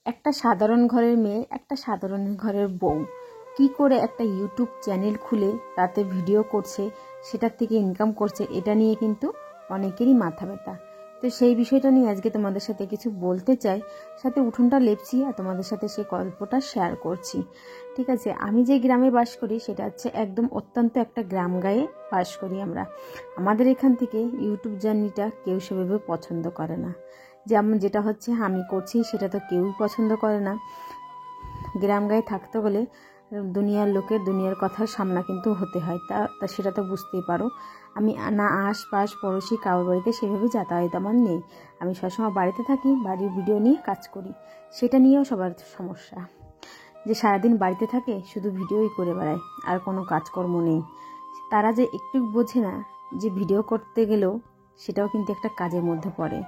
একটা সাধারণ ঘরের মেয়ে, একটা সাধারণ ঘরের বউ কি করে একটা ইউটিউব চ্যানেল খুলে তাতে ভিডিও করছে, সেটার থেকে ইনকাম করছে, এটা নিয়ে কিন্তু অনেকেরই মাথা ব্যথা। তো সেই বিষয়টা নিয়ে আজকে তোমাদের সাথে কিছু বলতে চাই, সাথে উঠোনটা লেপছি আর তোমাদের সাথে সেই গল্পটা শেয়ার করছি। ঠিক আছে, আমি যে গ্রামে বাস করি সেটা হচ্ছে একদম অত্যন্ত একটা গ্রাম গায়ে বাস করি আমরা। আমাদের এখান থেকে ইউটিউব জার্নিটা কেউ সেভাবে পছন্দ করে না। যেমন যেটা হচ্ছে আমি করছি সেটা তো কেউই পছন্দ করে না। গ্রাম গায়ে থাকতে হলে দুনিয়ার লোকের দুনিয়ার কথার সামনা কিন্তু হতে হয়, তা সেটা তো বুঝতেই পারো। আমি না আশপাশ পড়োশি কারোর বাড়িতে সেভাবে যাতায়াত আমার নেই। আমি সবসময় বাড়িতে থাকি, বাড়ির ভিডিও নিয়ে কাজ করি। সেটা নিয়েও সবার সমস্যা, যে সারাদিন বাড়িতে থাকে শুধু ভিডিওই করে বেড়ায়, আর কোনো কাজকর্ম নেই। তারা যে একটু বোঝে না যে ভিডিও করতে গেলেও সেটাও কিন্তু একটা কাজের মধ্যে পড়ে,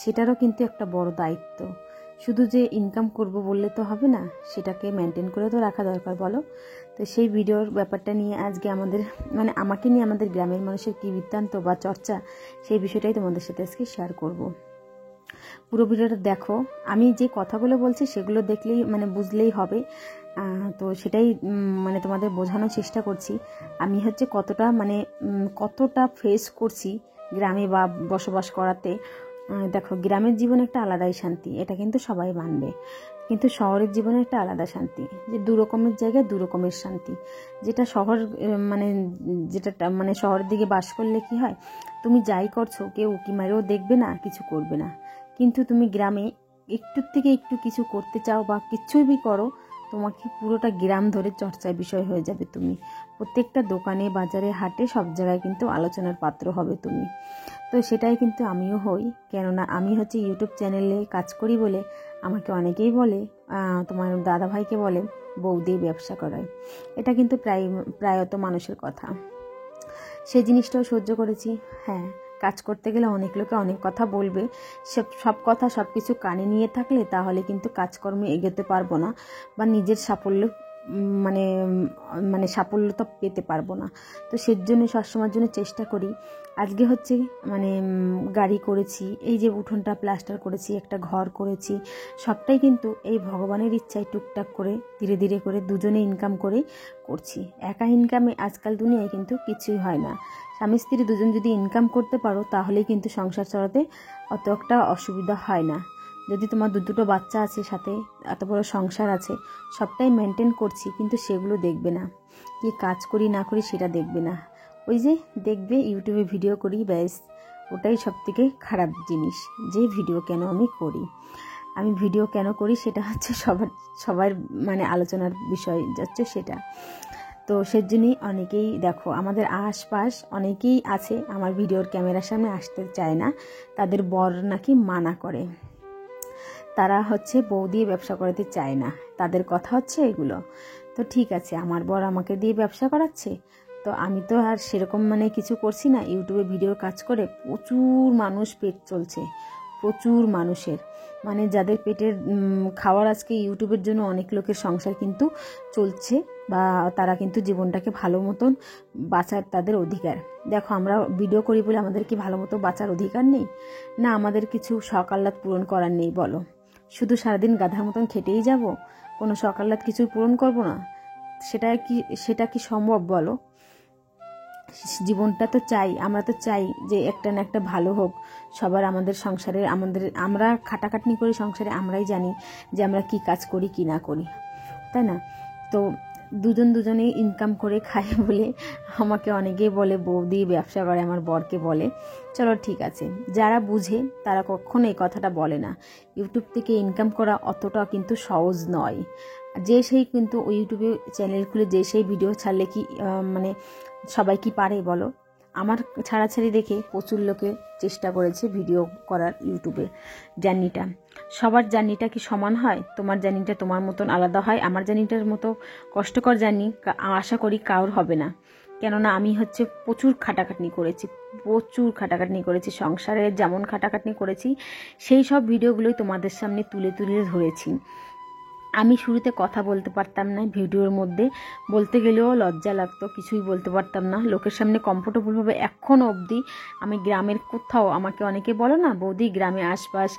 সেটারও কিন্তু একটা বড় দায়িত্ব। শুধু যে ইনকাম করব বললে তো হবে না, সেটাকে মেনটেন করে তো রাখা দরকার, বলো। তো সেই ভিডিওর ব্যাপারটা নিয়ে আজকে আমাকে নিয়ে আমাদের গ্রামের মানুষের কী বৃত্তান্ত বা চর্চা, সেই বিষয়টাই তোমাদের সাথে আজকে শেয়ার করব। পুরো ভিডিওটা দেখো। আমি যে কথাগুলো বলছি সেগুলো দেখলেই বুঝলেই হবে। তো সেটাই তোমাদের বোঝানোর চেষ্টা করছি। আমি হচ্ছে কতটা ফেস করছি গ্রামে বা বসবাস করাতে। দেখো, গ্রামের জীবন একটা আলাদাই শান্তি, এটা কিন্তু সবাই মানবে। কিন্তু শহরের জীবনে একটা আলাদা শান্তি, যে দু রকমের জায়গায় দু রকমের শান্তি। যেটা শহর শহরের দিকে বাস করলে কি হয়, তুমি যাই করছো কেউ উকি মারেও দেখবে না, কিছু করবে না। কিন্তু তুমি গ্রামে একটুর থেকে একটু কিছু করতে চাও বা কিছুই বি করো, তোমাকে পুরোটা গ্রাম ধরে চর্চার বিষয় হয়ে যাবে। তুমি প্রত্যেকটা দোকানে, বাজারে, হাটে, সব জায়গায় কিন্তু আলোচনার পাত্র হবে তুমি। তো সেটাই কিন্তু আমিও হই, কেননা আমি হচ্ছে ইউটিউব চ্যানেলে কাজ করি বলে আমাকে অনেকেই বলে, তোমার দাদা ভাইকে বলে বৌদি ব্যবসা করায়। এটা কিন্তু প্রায়ত মানুষের কথা। সেই জিনিসটাও সহ্য করেছি। হ্যাঁ, কাজ করতে গেলে অনেক লোকে অনেক কথা বলবে, সব কথা সব কিছু কানে নিয়ে থাকলে তাহলে কিন্তু কাজকর্মে এগোতে পারবো না, বা নিজের সাফল্য সাফল্য তো পেতে পারবো না। তো সেজন্য সবসময়ের জন্য চেষ্টা করি। আজকে হচ্ছে গাড়ি করেছি, এই যে উঠোনটা প্লাস্টার করেছি, একটা ঘর করেছি, সবটাই কিন্তু এই ভগবানের ইচ্ছায় টুকটাক করে ধীরে ধীরে করে দুজনে ইনকাম করে করছি। একা ইনকামে আজকাল দুনিয়ায় কিন্তু কিছুই হয় না। স্বামী স্ত্রী দুজন যদি ইনকাম করতে পারো তাহলেই কিন্তু সংসার চালাতে অত একটা অসুবিধা হয় না। যদি তোমার দুটো বাচ্চা আছে, সাথে এত বড় সংসার আছে, সবটাই মেনটেন করছি, কিন্তু সেগুলো দেখবে না। কি কাজ করি না করি সেটা দেখবে না। ওই যে দেখবে ইউটিউবে ভিডিও করি, ব্যাস, ওটাই সব থেকে খারাপ জিনিস। যে ভিডিও কেন আমি করি, আমি ভিডিও কেন করি সেটা হচ্ছে সবার আলোচনার বিষয় যাচ্ছে সেটা। তো সেজন্যই অনেকেই দেখো, আমাদের আশপাশ অনেকেই আছে আমার ভিডিওর ক্যামেরার সামনে আসতে চায় না, তাদের বর নাকি মানা করে। তারা হচ্ছে বউ দিয়ে ব্যবসা করাতে চায় না, তাদের কথা হচ্ছে এগুলো। তো ঠিক আছে, আমার বর আমাকে দিয়ে ব্যবসা করাচ্ছে, তো আমি তো আর সেরকম কিছু করছি না। ইউটিউবে ভিডিওর কাজ করে প্রচুর মানুষ পেট চলছে, প্রচুর মানুষের, যাদের পেটের খাওয়ার আজকে ইউটিউবের জন্য অনেক লোকের সংসার কিন্তু চলছে, বা তারা কিন্তু জীবনটাকে ভালো মতন বাঁচার তাদের অধিকার। দেখো, আমরা ভিডিও করি বলে আমাদের কি ভালো মতো বাঁচার অধিকার নেই? না, আমাদের কিছু শখ আহ্লাদ পূরণ করার নেই বলো? শুধু সারাদিন গাধার মতন খেটেই যাব, কোনো শখ আহ্লাদ কিছু পূরণ করব না? সেটা কি সম্ভব বলো? জীবনটা তো চাই, আমরা তো চাই যে একটা না একটা ভালো হোক সবার। আমাদের সংসারে আমরা খাটাখাটনি করি সংসারে, আমরাই জানি যে আমরা কি কাজ করি কি না করি, তাই না? তো দুজনেই ইনকাম করে খাই বলে আমাকে অনেকেই বলে বৌদি ব্যবসা করে, আমার বরকে বলে। চলো ঠিক আছে, যারা বুঝে তারা কখনো এই কথাটা বলে না। ইউটিউব থেকে ইনকাম করা অতটা কিন্তু সহজ নয়। যে সেই কিন্তু ওই ইউটিউবে চ্যানেল খুলে যে সেই ভিডিও ছাড়লে কি সবাই কি পারে বলো? আমার ছাড়াছাড়ি দেখে প্রচুর লোকে চেষ্টা করেছে ভিডিও করার ইউটিউবে জার্নিটা। সবার জার্নিটা কি সমান হয়? তোমার জার্নিটা তোমার মতন আলাদা হয়, আমার জার্নিটার মতো কষ্টকর জার্নি আশা করি কারোর হবে না। কেননা আমি হচ্ছে প্রচুর খাটাখাটনি করেছি সংসারে, যেমন খাটাখাটনি করেছি সেই সব ভিডিওগুলোই তোমাদের সামনে তুলে তুলে ধরেছি। আমি শুরুতে কথা বলতে পারতাম না, ভিডিওর মধ্যে বলতে গেলেও লজ্জা লাগতো, কিছুই বলতে পারতাম না লোকের সামনে কমফোর্টেবলভাবে। এখনও অবধি আমি গ্রামের কোথাও, আমাকে অনেকে বলো না বৌদি গ্রামে আশপাশ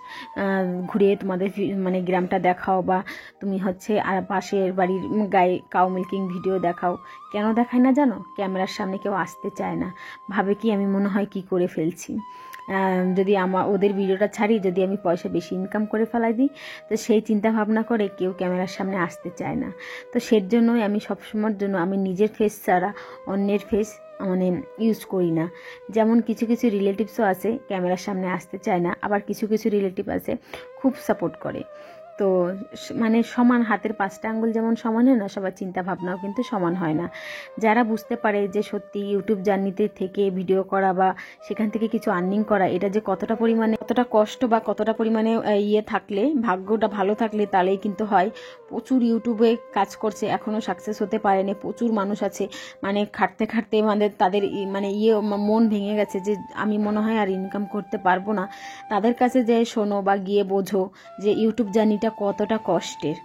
ঘুরে তোমাদের মানে গ্রামটা দেখাও, বা তুমি হচ্ছে আর পাশের বাড়ির গায়ে কাউ মিল্কিং ভিডিও দেখাও। কেন দেখায় না জানো? ক্যামেরার সামনে কেউ আসতে চায় না, ভাবে কি আমি মনে হয় কি করে ফেলছি, যদি ওদের ভিডিওটা ছাড়ি, যদি আমি পয়সা বেশি ইনকাম করে ফেলাই দিই, তো সেই চিন্তা ভাবনা করে কেউ ক্যামেরার সামনে আসতে চায় না। তো সের জন্যই আমি সবসময়ের জন্য আমি নিজের ফেস ছাড়া অন্যের ফেস মানে ইউজ করি না। যেমন কিছু কিছু রিলেটিভসও আছে ক্যামেরার সামনে আসতে চায় না, আবার কিছু কিছু রিলেটিভ আছে খুব সাপোর্ট করে। তো মানে সমান হাতের 5টা আঙ্গুল যেমন সমান হয় না, সবার চিন্তা ভাবনাও কিন্তু সমান হয় না। যারা বুঝতে পারে যে সত্যি ইউটিউব জার্নিতে থেকে ভিডিও করা বা সেখান থেকে কিছু আর্নিং করা, এটা যে কতটা পরিমাণে, কতটা কষ্ট বা কতটা পরিমাণে থাকলে, ভাগ্যটা ভালো থাকলে তাহলেই কিন্তু হয়। প্রচুর ইউটিউবে কাজ করছে, এখনও সাকসেস হতে পারেনি। প্রচুর মানুষ আছে মানে খাটতে খাটতে তাদের মানে মন ভেঙে গেছে যে আমি মনে হয় আর ইনকাম করতে পারবো না। তাদের কাছে যে শোনো বা গিয়ে বোঝো যে ইউটিউব জার্নিটা কতটা কষ্টের।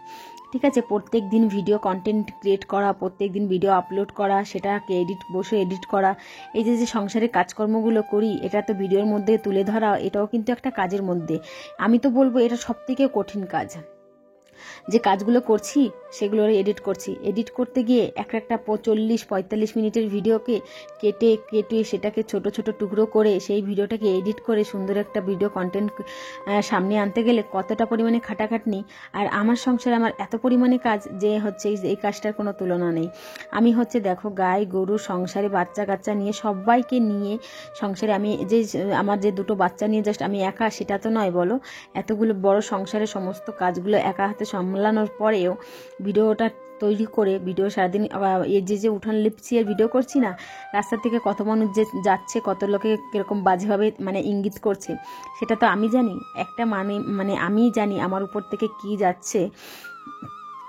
ঠিক আছে, প্রত্যেক দিন ভিডিও কন্টেন্ট ক্রিয়েট করা, প্রত্যেক দিন ভিডিও আপলোড করা, সেটাকে বসে এডিট করা, এই যে যে সংসারের কাজকর্মগুলো করি, এটা তো ভিডিওর মধ্যে তুলে ধরা, এটাও কিন্তু একটা কাজের মধ্যে। আমি তো বলবো এটা সবথেকে কঠিন কাজ। যে কাজগুলো করছি সেগুলো এডিট করছি, এডিট করতে গিয়ে একটা 40-45 মিনিটের ভিডিওকে কেটে সেটাকে ছোট ছোট টুকরো করে সেই ভিডিওটাকে এডিট করে সুন্দর একটা ভিডিও কন্টেন্ট সামনে আনতে গেলে কতটা পরিমাণে খাটাখাটনি। আর আমার সংসারে আমার এত পরিমাণে কাজ যে হচ্ছে এই কাজটার কোনো তুলনা নেই। আমি হচ্ছে দেখো গাই গরু সংসারে বাচ্চা কাচ্চা নিয়ে সবাইকে নিয়ে সংসারে আমি যে আমার যে 2টো বাচ্চা নিয়ে জাস্ট আমি একা, সেটা তো নয় বলো। এতগুলো বড় সংসারের সমস্ত কাজগুলো একা হাতে সামলানোর পরেও ভিডিওটা তৈরি করে ভিডিও সারাদিন এই যে উঠান লিপছি আর ভিডিও করছি না, রাস্তা থেকে কত মানুষ যে যাচ্ছে, কত লোকে কীরকম বাজেভাবে মানে ইঙ্গিত করছে, সেটা তো আমি জানি। একটা মানে আমি জানি আমার উপর থেকে কি যাচ্ছে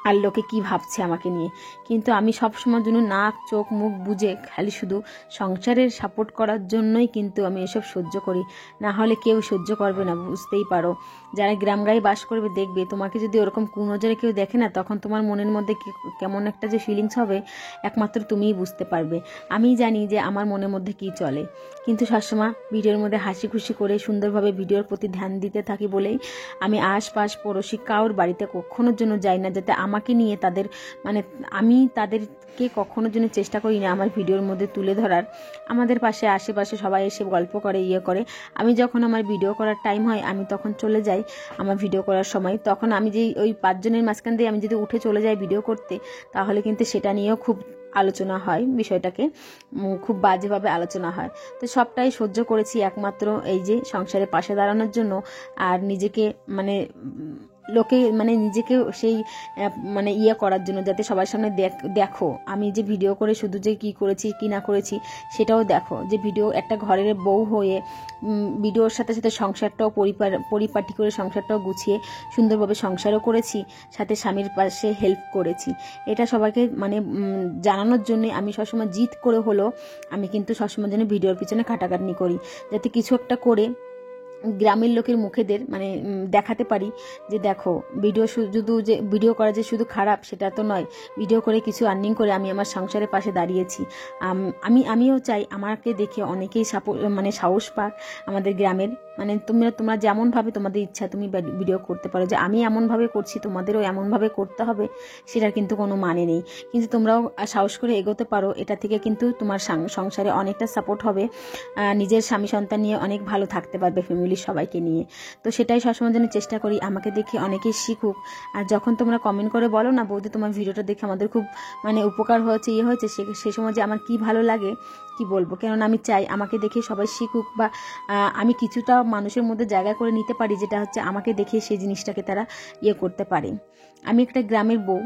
আর লোকে কি ভাবছে আমাকে নিয়ে। কিন্তু আমি সবসময়ের জন্য নাক চোখ মুখ বুঝে খালি শুধু সংসারের সাপোর্ট করার জন্যই কিন্তু আমি এসব সহ্য করি, না হলে কেউ সহ্য করবে না, বুঝতেই পারো। যারা গ্রামগাঁয়ে বাস করবে দেখবে তোমাকে যদি ওরকম কুনজরে কেউ দেখে না, তখন তোমার মনের মধ্যে কেমন একটা যে ফিলিংস হবে একমাত্র তুমিই বুঝতে পারবে। আমি জানি যে আমার মনের মধ্যে কি চলে, কিন্তু সবসময় ভিডিওর মধ্যে হাসি খুশি করে সুন্দরভাবে ভিডিওর প্রতি ধ্যান দিতে থাকি বলেই আমি আশপাশ পড়োশি কাউর বাড়িতে কখনোর জন্য যাই না, যাতে আমাকে নিয়ে তাদের মানে আমি তাদেরকে কখনোর জন্য চেষ্টা করি না আমার ভিডিওর মধ্যে তুলে ধরার। আমাদের পাশে আশেপাশে সবাই এসে গল্প করে করে, আমি যখন আমার ভিডিও করার টাইম হয় আমি তখন চলে যাই আমার ভিডিও করার সময়। তখন আমি যে ওই 5 জনের মাঝখান দিয়ে আমি যদি উঠে চলে যাই ভিডিও করতে, তাহলে কিন্তু সেটা নিয়েও খুব আলোচনা হয়, বিষয়টাকে খুব বাজেভাবে আলোচনা হয়। তো সবটাই সহ্য করেছি একমাত্র এই যে সংসারের পাশে দাঁড়ানোর জন্য, আর নিজেকে মানে লোকে মানে নিজেকেও সেই মানে করার জন্য, যাতে সবার সামনে দেখো আমি যে ভিডিও করে শুধু যে কি করেছি কি না করেছি সেটাও দেখো, যে ভিডিও একটা ঘরের বউ হয়ে ভিডিওর সাথে সাথে সংসারটাও পরিপাটি করে সংসারটাও গুছিয়ে সুন্দরভাবে সংসারও করেছি, সাথে স্বামীর পাশে হেল্প করেছি। এটা সবাইকে মানে জানানোর জন্য আমি সবসময় জিদ করে হলো আমি কিন্তু সবসময় যেন ভিডিওর পিছনে খাটাখাটনি করি, যাতে কিছু একটা করে গ্রামের লোকের মুখেদের মানে দেখাতে পারি যে দেখো ভিডিও শুধু যে ভিডিও করা যে শুধু খারাপ সেটা তো নয়, ভিডিও করে কিছু আর্নিং করে আমি আমার সংসারের পাশে দাঁড়িয়েছি। আমিও চাই আমাকে দেখে অনেকেই মানে সাহস পাক আমাদের গ্রামের, মানে তোমরা যেমনভাবে তোমাদের ইচ্ছা তুমি ভিডিও করতে পারো, যে আমি এমনভাবে করছি তোমাদেরও এমনভাবে করতে হবে সেটার কিন্তু কোনো মানে নেই। কিন্তু তোমরাও সাহস করে এগোতে পারো, এটা থেকে কিন্তু তোমার সংসারে অনেকটা সাপোর্ট হবে, নিজের স্বামী সন্তান নিয়ে অনেক ভালো থাকতে পারবে ফ্যামিলির সবাইকে নিয়ে। তো সেটাই সবসময় জন্য চেষ্টা করি আমাকে দেখে অনেকেই শিখুক। আর যখন তোমরা কমেন্ট করে বলো না বৌদি তোমার ভিডিওটা দেখে আমাদের খুব মানে উপকার হয়েছে হয়েছে, সে সময় যে আমার কি ভালো লাগে কি বলবো, কেননা আমি চাই আমাকে দেখে সবাই শিখুক, বা আমি কিছুটা মানুষের মধ্যে জায়গা করে নিতে পারি, যেটা হচ্ছে আমাকে দেখে সেই জিনিসটাকে তারা করতে পারে। আমি একটা গ্রামের বউ,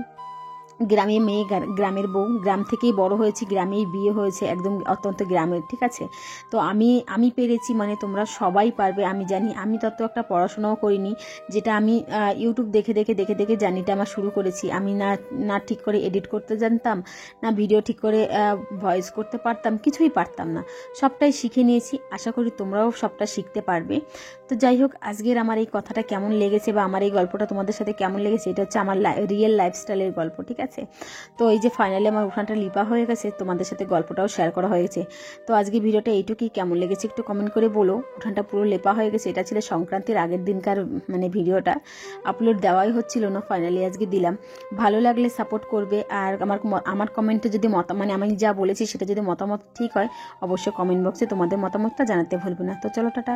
গ্রামে মেয়ে, গ্রামের বউ, গ্রাম থেকেই বড় হয়েছি, গ্রামেই বিয়ে হয়েছে, একদম অত্যন্ত গ্রামের, ঠিক আছে। তো আমি পেরেছি, মানে তোমরা সবাই পারবে আমি জানি। আমি তত একটা পড়াশোনাও করিনি, যেটা আমি ইউটিউব দেখে দেখে দেখে দেখে জার্নিটা আমার শুরু করেছি। আমি না না ঠিক করে এডিট করতে জানতাম, না ভিডিও ঠিক করে ভয়েস করতে পারতাম, কিছুই পারতাম না, সবটাই শিখে নিয়েছি। আশা করি তোমরাও সবটা শিখতে পারবে। তো যাই হোক, আজকের আমার এই কথাটা কেমন লেগেছে বা আমার এই গল্পটা তোমাদের সাথে কেমন লেগেছে, এটা হচ্ছে আমার রিয়েল লাইফস্টাইলের গল্প, ঠিক আছে। তো এই যে ফাইনালি আমার উঠানটা লিপা হয়ে গেছে, তোমাদের সাথে গল্পটাও শেয়ার করা হয়েছে। তো আজকে ভিডিওটা এইটুকুই, কেমন লেগেছে একটু কমেন্ট করে বলো। উঠানটা পুরো লেপা হয়ে গেছে, এটা ছিল সংক্রান্তির আগের দিনকার মানে ভিডিওটা, আপলোড দেওয়াই হচ্ছিল না, ফাইনালি আজকে দিলাম। ভালো লাগলে সাপোর্ট করবে, আর আমার কমেন্টে যদি মানে আমি যা বলেছি সেটা যদি মতামত ঠিক হয়, অবশ্যই কমেন্ট বক্সে তোমাদের মতামতটা জানাতে ভুলবে না। তো চলো, টাটা।